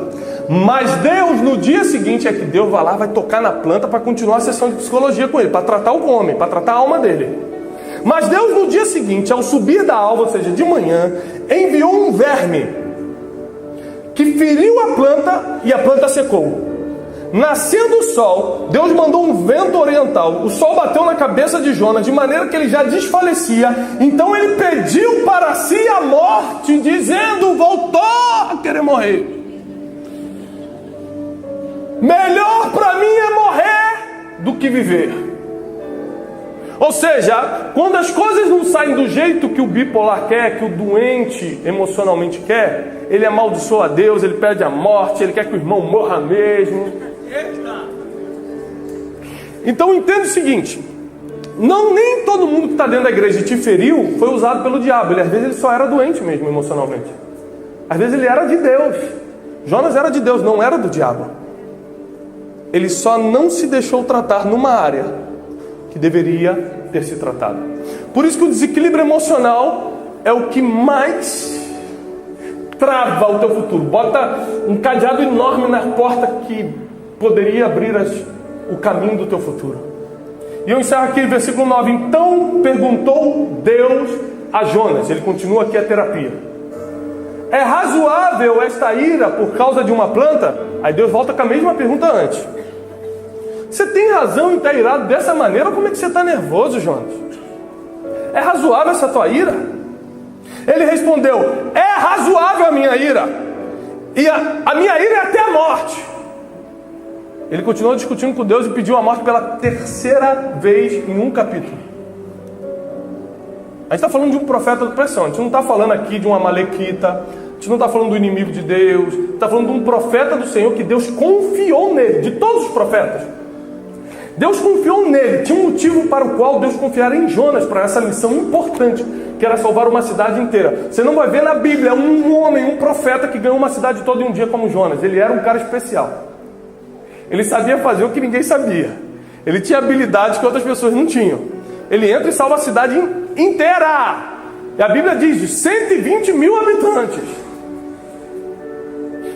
Mas Deus, no dia seguinte, é que Deus vai lá, vai tocar na planta para continuar a sessão de psicologia com ele, para tratar o homem, para tratar a alma dele. Mas Deus, no dia seguinte, ao subir da alva, ou seja, de manhã, enviou um verme que feriu a planta e a planta secou. Nascendo o sol, Deus mandou um vento oriental. O sol bateu na cabeça de Jonas, de maneira que ele já desfalecia. Então ele pediu para si a morte, dizendo: voltou a querer morrer. Melhor para mim é morrer do que viver. Ou seja, quando as coisas não saem do jeito que o bipolar quer, que o doente emocionalmente quer, ele amaldiçoa a Deus, ele pede a morte, ele quer que o irmão morra mesmo. Então entenda o seguinte: nem todo mundo que está dentro da igreja e te feriu foi usado pelo diabo. Às vezes ele só era doente mesmo emocionalmente. Às vezes ele era de Deus. Jonas era de Deus, não era do diabo. Ele só não se deixou tratar numa área que deveria ter se tratado. Por isso que o desequilíbrio emocional é o que mais trava o teu futuro. Bota um cadeado enorme na porta que poderia abrir o caminho do teu futuro. E eu encerro aqui no versículo 9. Então perguntou Deus a Jonas. Ele continua aqui a terapia: é razoável esta ira por causa de uma planta? Aí Deus volta com a mesma pergunta antes. Você tem razão em estar irado dessa maneira? Como é que você está nervoso, Jonas? É razoável essa tua ira? Ele respondeu: é razoável a minha ira. E a minha ira é até a morte. Ele continuou discutindo com Deus e pediu a morte pela 3ª vez em um capítulo. A gente está falando de um profeta do pressão. A gente não está falando aqui de uma malequita. A gente gente não está falando do inimigo de Deus, está falando de um profeta do Senhor que Deus confiou nele, de todos os profetas. Deus confiou nele, tinha um motivo para o qual Deus confiara em Jonas, para essa missão importante, que era salvar uma cidade inteira. Você não vai ver na Bíblia um homem, um profeta que ganhou uma cidade toda em um dia como Jonas. Ele era um cara especial. Ele sabia fazer o que ninguém sabia. Ele tinha habilidades que outras pessoas não tinham. Ele entra e salva a cidade inteira. E a Bíblia diz, de 120 mil habitantes.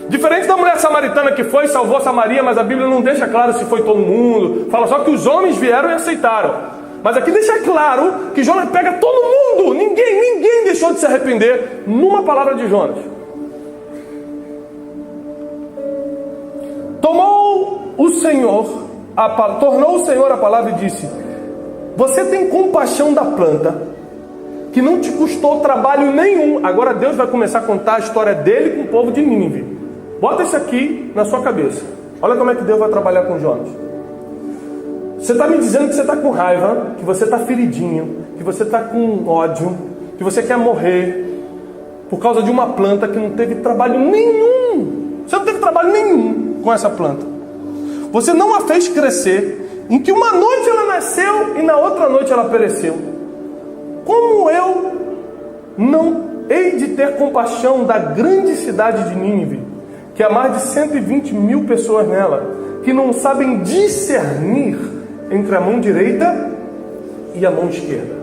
Diferente da mulher samaritana que foi e salvou Samaria, mas a Bíblia não deixa claro se foi todo mundo. Fala só que os homens vieram e aceitaram. Mas aqui deixa claro que Jonas pega todo mundo. Ninguém deixou de se arrepender numa palavra de Jonas. Tornou o Senhor a palavra e disse: você tem compaixão da planta, que não te custou trabalho nenhum. Agora Deus vai começar a contar a história dele com o povo de Nínive. Bota isso aqui na sua cabeça. Olha como é que Deus vai trabalhar com Jonas. Você está me dizendo que você está com raiva, que você está feridinho, que você está com ódio, que você quer morrer por causa de uma planta que não teve trabalho nenhum. Você não teve trabalho nenhum com essa planta. Você não a fez crescer, em que uma noite ela nasceu e na outra noite ela pereceu. Como eu não hei de ter compaixão da grande cidade de Nínive, que há mais de 120 mil pessoas nela, que não sabem discernir entre a mão direita e a mão esquerda?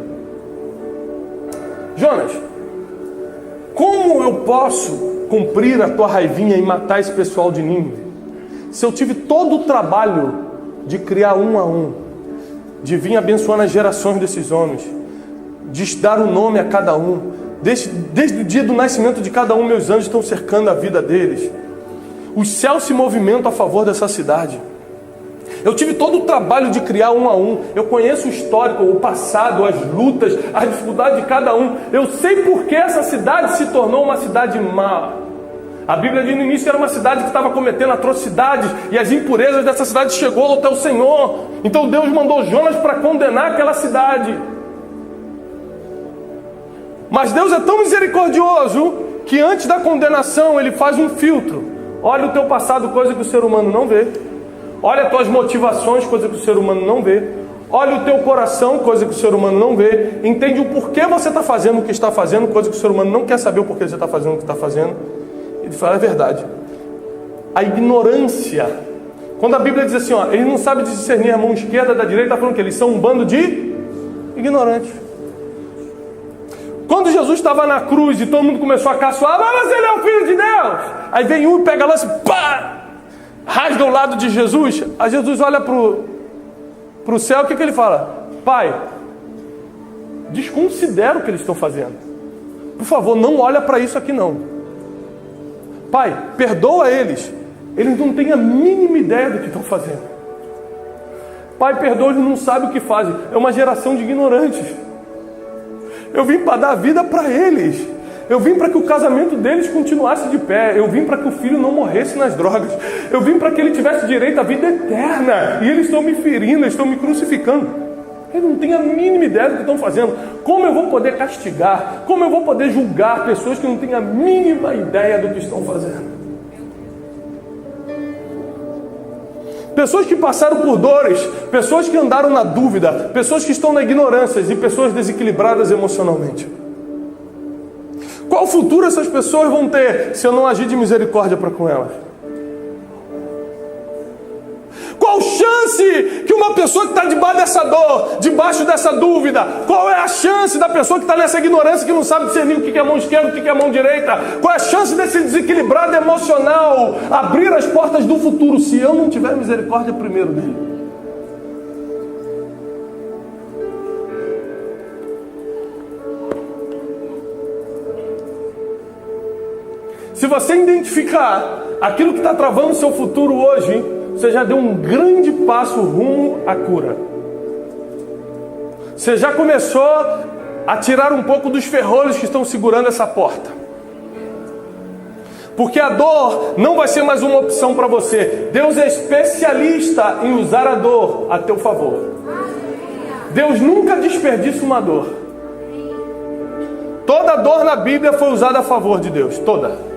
Jonas, como eu posso cumprir a tua raivinha e matar esse pessoal de Nínive, se eu tive todo o trabalho de criar um a um, de vir abençoando as gerações desses homens, de dar um nome a cada um, desde o dia do nascimento de cada um, meus anjos estão cercando a vida deles, os céus se movimentam a favor dessa cidade. Eu tive todo o trabalho de criar um a um. Eu conheço o histórico, o passado, as lutas, as dificuldades de cada um. Eu sei por que essa cidade se tornou uma cidade má. A Bíblia diz no início que era uma cidade que estava cometendo atrocidades, e as impurezas dessa cidade chegou até o Senhor. Então Deus mandou Jonas para condenar aquela cidade. Mas Deus é tão misericordioso que antes da condenação Ele faz um filtro. Olha o teu passado, coisa que o ser humano não vê. Olha as tuas motivações, coisa que o ser humano não vê. Olha o teu coração, coisa que o ser humano não vê. Entende o porquê você está fazendo o que está fazendo, coisa que o ser humano não quer saber o porquê você está fazendo o que está fazendo. Ele fala, é verdade. A ignorância. Quando a Bíblia diz assim, ó, ele não sabe discernir a mão esquerda da direita, está falando que eles são um bando de ignorantes. Quando Jesus estava na cruz e todo mundo começou a caçoar, mas ele é o Filho de Deus. Aí vem um e pega a lança, pá, rasga o lado de Jesus. Aí Jesus olha para o céu, o que ele fala? Pai, desconsidera o que eles estão fazendo. Por favor, não olha para isso aqui não. Pai, perdoa eles. Eles não têm a mínima ideia do que estão fazendo. Pai, perdoa, eles não sabem o que fazem. É uma geração de ignorantes. Eu vim para dar vida para eles. Eu vim para que o casamento deles continuasse de pé. Eu vim para que o filho não morresse nas drogas. Eu vim para que ele tivesse direito à vida eterna. E eles estão me ferindo, eles estão me crucificando. Eles não têm a mínima ideia do que estão fazendo. Como eu vou poder castigar? Como eu vou poder julgar pessoas que não têm a mínima ideia do que estão fazendo? Pessoas que passaram por dores, pessoas que andaram na dúvida, pessoas que estão na ignorância e pessoas desequilibradas emocionalmente. Qual futuro essas pessoas vão ter se eu não agir de misericórdia para com elas? Qual chance que uma pessoa que está debaixo dessa dor, debaixo dessa dúvida, qual é a chance da pessoa que está nessa ignorância, que não sabe discernir o que é a mão esquerda, o que é a mão direita? Qual é a chance desse desequilibrado emocional abrir as portas do futuro se eu não tiver misericórdia primeiro dele? Se você identificar aquilo que está travando o seu futuro hoje, você já deu um grande passo rumo à cura. Você já começou a tirar um pouco dos ferrolhos que estão segurando essa porta. Porque a dor não vai ser mais uma opção para você. Deus é especialista em usar a dor a teu favor. Deus nunca desperdiça uma dor. Toda dor na Bíblia foi usada a favor de Deus. Toda.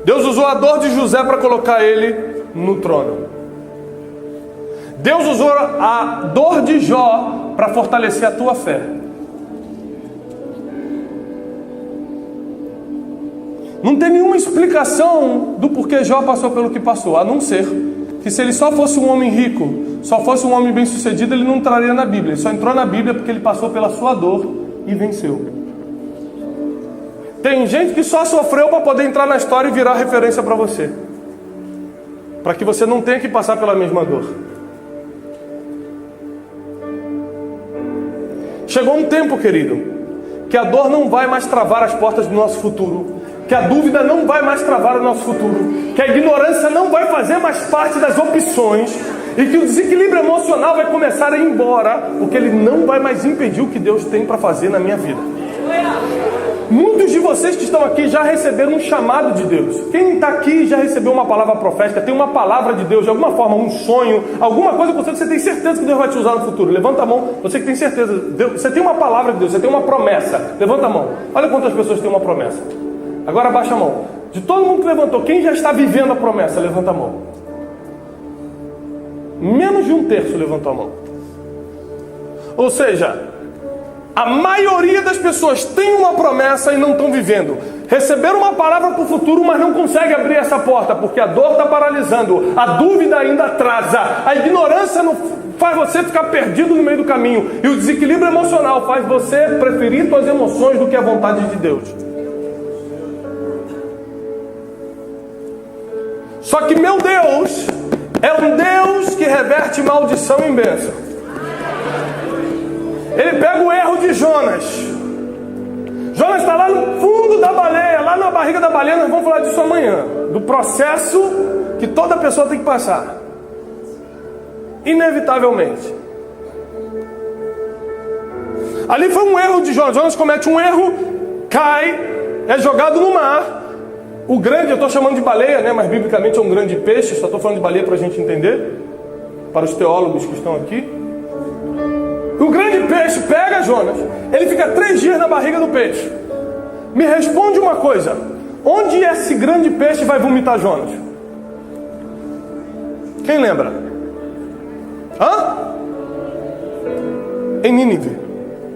Deus usou a dor de José para colocar ele no trono. Deus usou a dor de Jó para fortalecer a tua fé. Não tem nenhuma explicação do porquê Jó passou pelo que passou, a não ser que se ele só fosse um homem rico, só fosse um homem bem sucedido, ele não entraria na Bíblia. Ele só entrou na Bíblia porque ele passou pela sua dor e venceu. Tem gente que só sofreu para poder entrar na história e virar referência para você, para que você não tenha que passar pela mesma dor. Chegou um tempo, querido, que a dor não vai mais travar as portas do nosso futuro, que a dúvida não vai mais travar o nosso futuro, que a ignorância não vai fazer mais parte das opções, e que o desequilíbrio emocional vai começar a ir embora, porque ele não vai mais impedir o que Deus tem para fazer na minha vida. Muitos de vocês que estão aqui já receberam um chamado de Deus. Quem está aqui já recebeu uma palavra profética, tem uma palavra de Deus, de alguma forma, um sonho, alguma coisa que você tem certeza que Deus vai te usar no futuro. Levanta a mão, você que tem certeza. Você tem uma palavra de Deus, você tem uma promessa. Levanta a mão. Olha quantas pessoas têm uma promessa. Agora abaixa a mão. De todo mundo que levantou, quem já está vivendo a promessa? Levanta a mão. Menos de um terço levantou a mão. Ou seja, a maioria das pessoas tem uma promessa e não estão vivendo. Receberam uma palavra para o futuro, mas não consegue abrir essa porta, porque a dor está paralisando, a dúvida ainda atrasa, a ignorância não faz você ficar perdido no meio do caminho, e o desequilíbrio emocional faz você preferir suas emoções do que a vontade de Deus. Só que meu Deus é um Deus que reverte maldição em bênção. Ele pega o erro de Jonas. Jonas está lá no fundo da baleia, lá na barriga da baleia. Nós vamos falar disso amanhã, do processo que toda pessoa tem que passar, inevitavelmente. Ali foi um erro de Jonas. Jonas comete um erro, cai, é jogado no mar. O grande, eu estou chamando de baleia, né? Mas biblicamente é um grande peixe. Só estou falando de baleia para a gente entender, para os teólogos que estão aqui. O grande peixe pega Jonas, ele fica 3 dias na barriga do peixe. Me responde uma coisa: onde esse grande peixe vai vomitar Jonas? Quem lembra? Em Nínive,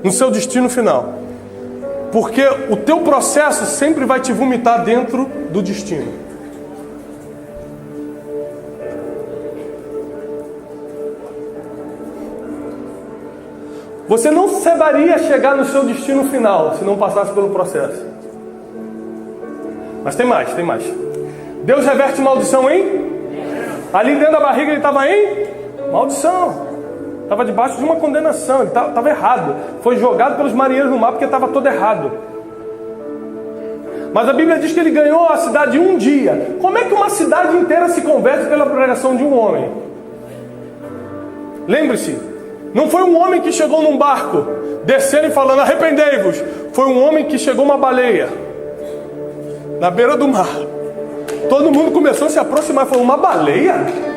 no seu destino final. Porque o teu processo sempre vai te vomitar dentro do destino. Você não saberia chegar no seu destino final se não passasse pelo processo. Mas tem mais, tem mais. Deus reverte maldição em? Ali dentro da barriga ele estava em? Maldição. Estava debaixo de uma condenação, ele estava errado. Foi jogado pelos marinheiros no mar porque estava todo errado. Mas a Bíblia diz que ele ganhou a cidade em um dia. Como é que uma cidade inteira se converte pela pregação de um homem? Lembre-se, não foi um homem que chegou num barco, descendo e falando, arrependei-vos. Foi um homem que chegou uma baleia, na beira do mar. Todo mundo começou a se aproximar e falou, uma baleia?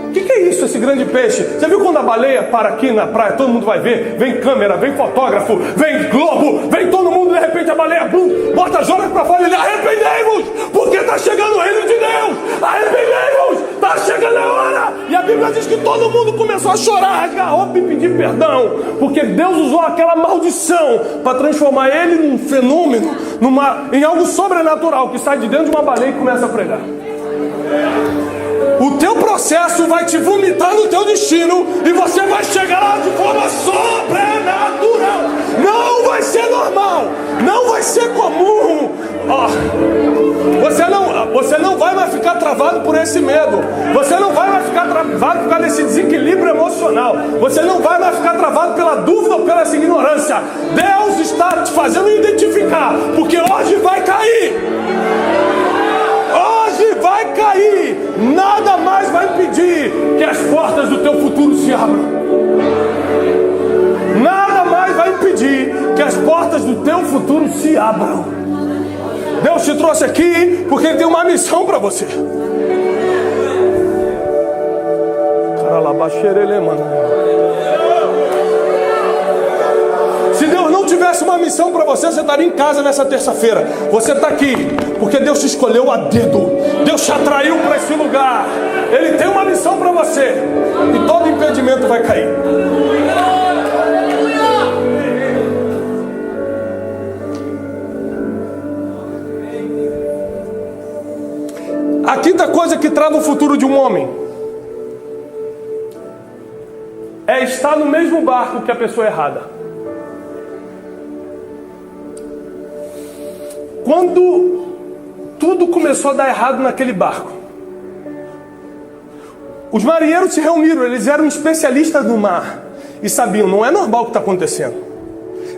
O que é isso, esse grande peixe? Você viu quando a baleia para aqui na praia, todo mundo vai ver? Vem câmera, vem fotógrafo, vem globo, vem todo mundo, de repente a baleia, bum, bota Jonas para fora e ele, arrependei-vos, porque está chegando o reino de Deus, arrependei-vos, está chegando a hora. E a Bíblia diz que todo mundo começou a chorar, rasgar a roupa e pedir perdão, porque Deus usou aquela maldição para transformar ele num fenômeno, em algo sobrenatural, que sai de dentro de uma baleia e começa a pregar. O teu processo vai te vomitar no teu destino e você vai chegar lá de forma sobrenatural. Não vai ser normal, não vai ser comum. Você não vai mais ficar travado por esse medo. Você não vai mais ficar travado por causa desse desequilíbrio emocional. Você não vai mais ficar travado pela dúvida ou pela ignorância. Deus está te fazendo identificar, porque hoje vai cair. Hoje vai cair. Nada mais vai impedir que as portas do teu futuro se abram. Nada mais vai impedir que as portas do teu futuro se abram. Deus te trouxe aqui porque Ele tem uma missão para você. Se Deus não tivesse uma missão para você, você estaria em casa nessa terça-feira. Você está aqui porque Deus te escolheu a dedo. Deus te atraiu para esse lugar. Ele tem uma missão para você. E todo impedimento vai cair. A quinta coisa que trava o futuro de um homem é estar no mesmo barco que a pessoa errada. Quando tudo começou a dar errado naquele barco, os marinheiros se reuniram, eles eram especialistas no mar e sabiam, não é normal o que está acontecendo.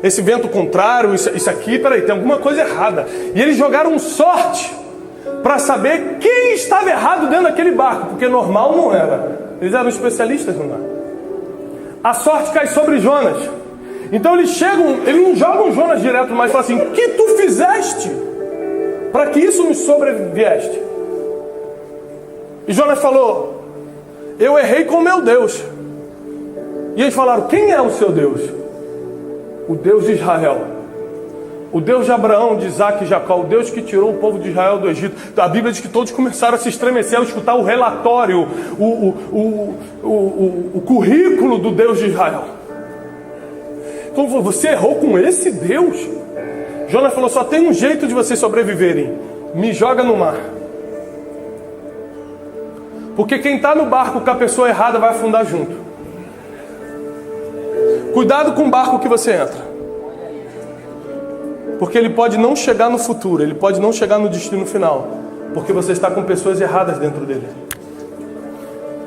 Esse vento contrário, isso aqui, peraí, tem alguma coisa errada. E eles jogaram sorte para saber quem estava errado dentro daquele barco, porque normal não era. Eles eram especialistas no mar. A sorte cai sobre Jonas. Então eles não jogam Jonas direto, mas falam assim: o que tu fizeste para que isso nos sobrevieste? E Jonas falou: eu errei com o meu Deus. E eles falaram: quem é o seu Deus? O Deus de Israel. O Deus de Abraão, de Isaac e Jacó, o Deus que tirou o povo de Israel do Egito. A Bíblia diz que todos começaram a se estremecer ao escutar o relatório, o currículo do Deus de Israel. Então, você errou com esse Deus? Jonas falou: só tem um jeito de vocês sobreviverem. Me joga no mar. Porque quem está no barco com a pessoa errada vai afundar junto. Cuidado com o barco que você entra. Porque ele pode não chegar no futuro, ele pode não chegar no destino final, porque você está com pessoas erradas dentro dele.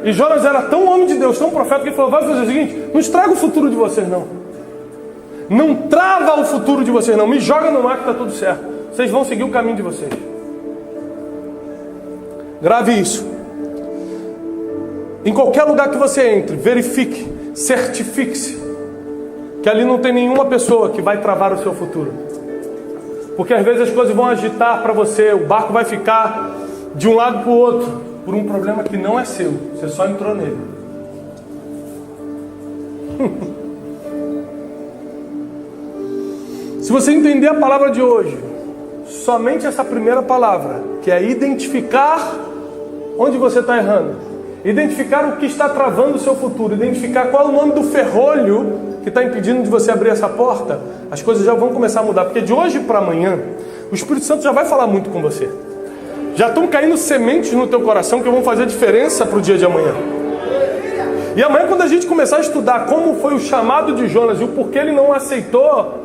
E Jonas era tão homem de Deus, tão profeta, que ele falou: vai fazer o seguinte, não estraga o futuro de vocês não. Não trava o futuro de vocês não. Me joga no mar que está tudo certo. Vocês vão seguir o caminho de vocês. Grave isso. Em qualquer lugar que você entre, verifique, certifique-se que ali não tem nenhuma pessoa que vai travar o seu futuro. Porque às vezes as coisas vão agitar para você, o barco vai ficar de um lado para o outro, por um problema que não é seu, você só entrou nele. Se você entender a palavra de hoje, somente essa primeira palavra, que é identificar onde você está errando, identificar o que está travando o seu futuro, identificar qual é o nome do ferrolho que está impedindo de você abrir essa porta, as coisas já vão começar a mudar. Porque de hoje para amanhã, o Espírito Santo já vai falar muito com você. Já estão caindo sementes no teu coração que vão fazer diferença para o dia de amanhã. E amanhã, quando a gente começar a estudar como foi o chamado de Jonas e o porquê ele não aceitou,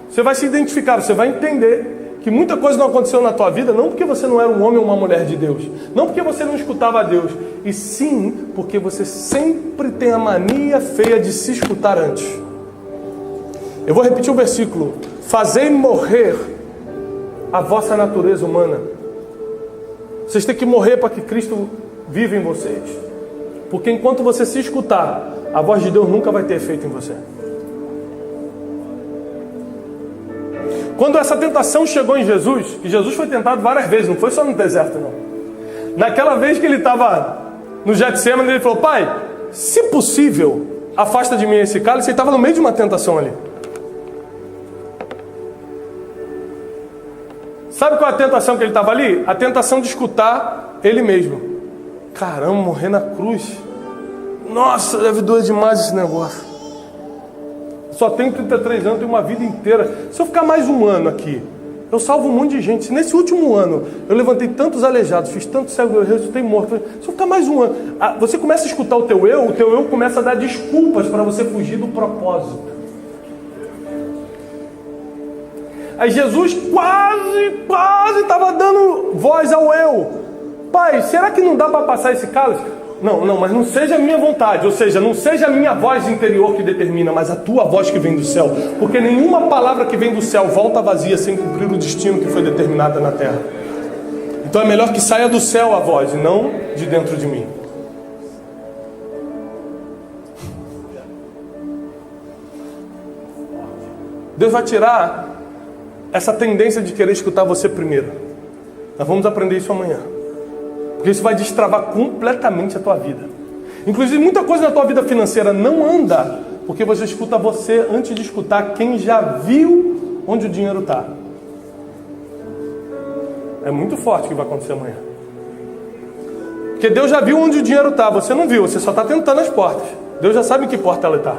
você vai se identificar, você vai entender que muita coisa não aconteceu na tua vida, não porque você não era um homem ou uma mulher de Deus, não porque você não escutava a Deus, e sim porque você sempre tem a mania feia de se escutar antes. Eu vou repetir o versículo: fazei morrer a vossa natureza humana. Vocês têm que morrer para que Cristo viva em vocês. Porque enquanto você se escutar, a voz de Deus nunca vai ter efeito em você. Quando essa tentação chegou em Jesus, e Jesus foi tentado várias vezes, não foi só no deserto não. Naquela vez que ele estava no Getsêmani, ele falou: Pai, se possível, afasta de mim esse cálice. Ele estava no meio de uma tentação ali. Sabe qual é a tentação que ele estava ali? A tentação de escutar ele mesmo. Caramba, morrer na cruz. Nossa, deve doer demais esse negócio. Só tenho 33 anos, tenho uma vida inteira. Se eu ficar mais um ano aqui, eu salvo um monte de gente. Se nesse último ano eu levantei tantos aleijados, fiz tanto cego, eu ressuscitei morto. Se eu ficar mais um ano, você começa a escutar o teu eu começa a dar desculpas para você fugir do propósito. Aí Jesus quase estava dando voz ao eu. Pai, será que não dá para passar esse cálice? Não, mas não seja a minha vontade, ou seja, não seja a minha voz interior que determina, mas a tua voz que vem do céu. Porque nenhuma palavra que vem do céu volta vazia sem cumprir o destino que foi determinado na terra. Então é melhor que saia do céu a voz e não de dentro de mim. Deus vai tirar essa tendência de querer escutar você primeiro. Nós vamos aprender isso amanhã. Porque isso vai destravar completamente a tua vida. Inclusive, muita coisa na tua vida financeira não anda porque você escuta você antes de escutar quem já viu onde o dinheiro está. É muito forte o que vai acontecer amanhã. Porque Deus já viu onde o dinheiro está. Você não viu, você só está tentando as portas. Deus já sabe em que porta ela está.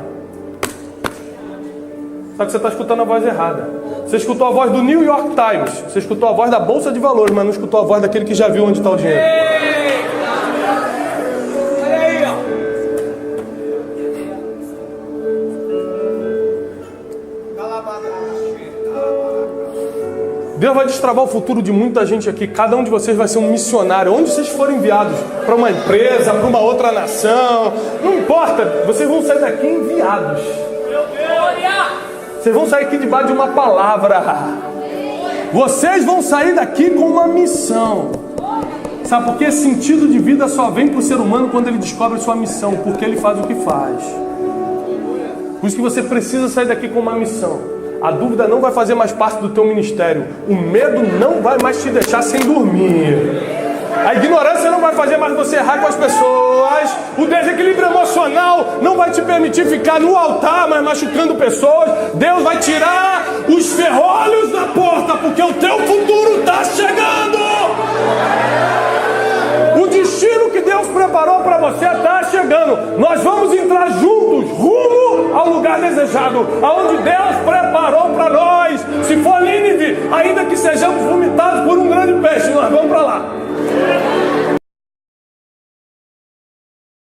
Só que você está escutando a voz errada. Você escutou a voz do New York Times. Você escutou a voz da Bolsa de Valores, mas não escutou a voz daquele que já viu onde está o dinheiro. Olha aí, ó. Deus vai destravar o futuro de muita gente aqui. Cada um de vocês vai ser um missionário. Onde vocês forem enviados, para uma empresa, para uma outra nação, não importa, vocês vão sair daqui enviados. Vocês vão sair aqui debaixo de uma palavra. Vocês vão sair daqui com uma missão. Sabe por quê? Sentido de vida só vem para o ser humano quando ele descobre sua missão, porque ele faz o que faz. Por isso que você precisa sair daqui com uma missão. A dúvida não vai fazer mais parte do teu ministério. O medo não vai mais te deixar sem dormir. A ignorância não vai fazer mais você errar com as pessoas. O desequilíbrio emocional não vai te permitir ficar no altar, mas machucando pessoas. Deus vai tirar os ferrolhos da porta, porque o teu futuro está chegando. O destino que Deus preparou para você está chegando. Nós vamos entrar juntos, rumo ao lugar desejado, aonde Deus preparou para nós. Se for Nínive, ainda que sejamos